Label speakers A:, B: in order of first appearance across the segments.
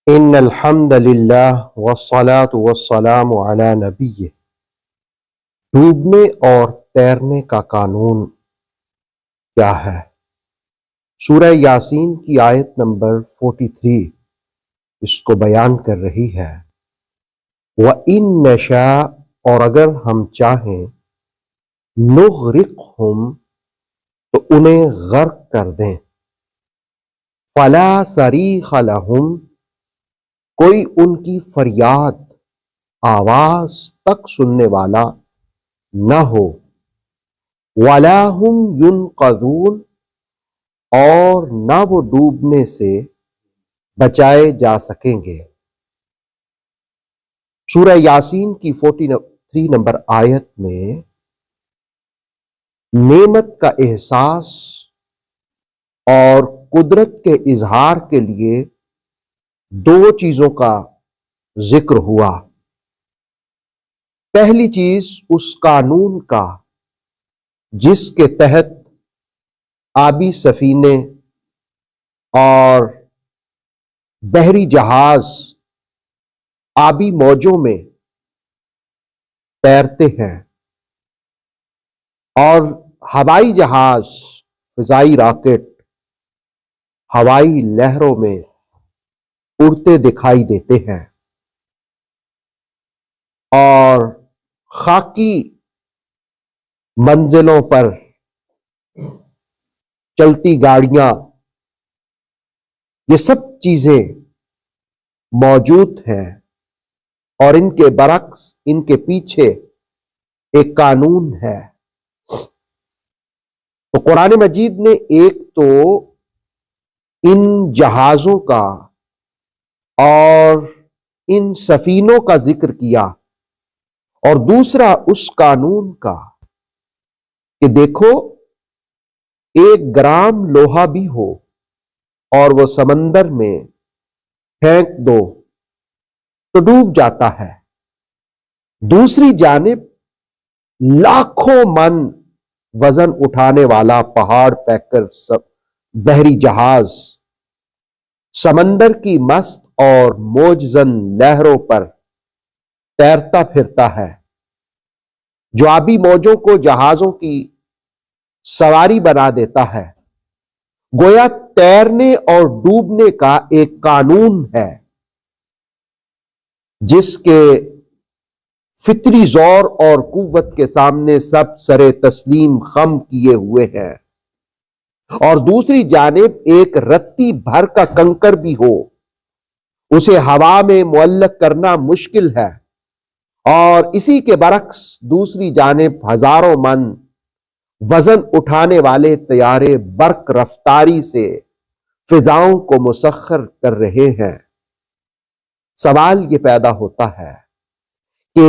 A: ان الحمد للہ والصلاة والسلام علی نبیہ۔ ڈوبنے اور تیرنے کا قانون کیا ہے؟ سورہ یاسین کی آیت نمبر 43 اس کو بیان کر رہی ہے۔ وَإِن نَشَاء، اور اگر ہم چاہیں، نغرقہم، تو انہیں غرق کر دیں۔ فلا صریخ لہم، کوئی ان کی فریاد آواز تک سننے والا نہ ہو۔ ولا ہم ینقذون، اور نہ وہ ڈوبنے سے بچائے جا سکیں گے۔ سورہ یاسین کی 43 نمبر آیت میں نعمت کا احساس اور قدرت کے اظہار کے لیے دو چیزوں کا ذکر ہوا۔ پہلی چیز اس قانون کا جس کے تحت آبی سفینے اور بحری جہاز آبی موجوں میں تیرتے ہیں، اور ہوائی جہاز، فضائی راکٹ ہوائی لہروں میں اڑتے دکھائی دیتے ہیں، اور خاکی منزلوں پر چلتی گاڑیاں، یہ سب چیزیں موجود ہیں، اور ان کے برعکس ان کے پیچھے ایک قانون ہے۔ تو قرآن مجید نے ایک تو ان جہازوں کا اور ان سفینوں کا ذکر کیا، اور دوسرا اس قانون کا کہ دیکھو، 1 گرام لوہا بھی ہو اور وہ سمندر میں پھینک دو تو ڈوب جاتا ہے۔ دوسری جانب لاکھوں من وزن اٹھانے والا پہاڑ پیکر بحری جہاز سمندر کی مست اور موجزن لہروں پر تیرتا پھرتا ہے، جو آبی موجوں کو جہازوں کی سواری بنا دیتا ہے۔ گویا تیرنے اور ڈوبنے کا ایک قانون ہے جس کے فطری زور اور قوت کے سامنے سب سر تسلیم خم کیے ہوئے ہیں، اور دوسری جانب ایک رتی بھر کا کنکر بھی ہو، اسے ہوا میں معلق کرنا مشکل ہے، اور اسی کے برعکس دوسری جانب ہزاروں من وزن اٹھانے والے طیارے برق رفتاری سے فضاؤں کو مسخر کر رہے ہیں۔ سوال یہ پیدا ہوتا ہے کہ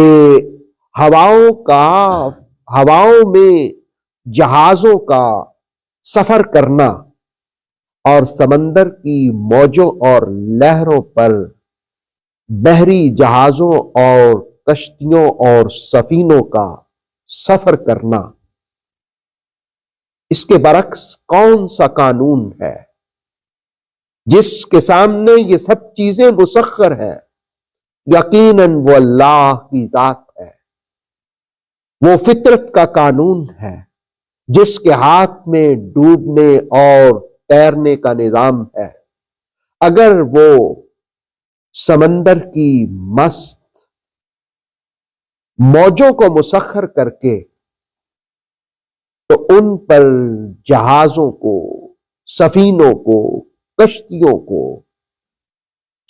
A: ہواؤں میں جہازوں کا سفر کرنا اور سمندر کی موجوں اور لہروں پر بحری جہازوں اور کشتیوں اور سفینوں کا سفر کرنا، اس کے برعکس کون سا قانون ہے جس کے سامنے یہ سب چیزیں مسخر ہیں؟ یقیناً وہ اللہ کی ذات ہے، وہ فطرت کا قانون ہے جس کے ہاتھ میں ڈوبنے اور تیرنے کا نظام ہے۔ اگر وہ سمندر کی مست موجوں کو مسخر کر کے تو ان پر جہازوں کو، سفینوں کو، کشتیوں کو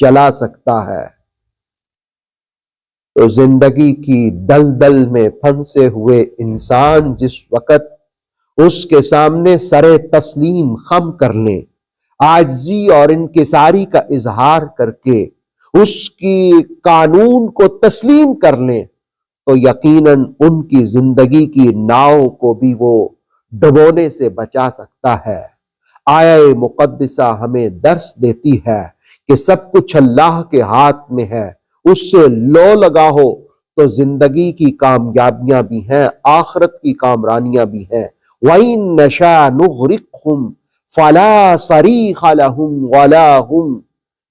A: چلا سکتا ہے، تو زندگی کی دلدل میں پھنسے ہوئے انسان جس وقت اس کے سامنے سر تسلیم خم کر لیں، عاجزی اور انکساری کا اظہار کر کے اس کی قانون کو تسلیم کر لیں، تو یقیناً ان کی زندگی کی ناؤ کو بھی وہ ڈبونے سے بچا سکتا ہے۔ آیہ مقدسہ ہمیں درس دیتی ہے کہ سب کچھ اللہ کے ہاتھ میں ہے، اس سے لو لگا ہو تو زندگی کی کامیابیاں بھی ہیں، آخرت کی کامرانیاں بھی ہیں۔ وَإِن نَشَاء نُغْرِقْهُمْ فَلَا صَرِيخَ لَهُمْ وَلَا هُمْ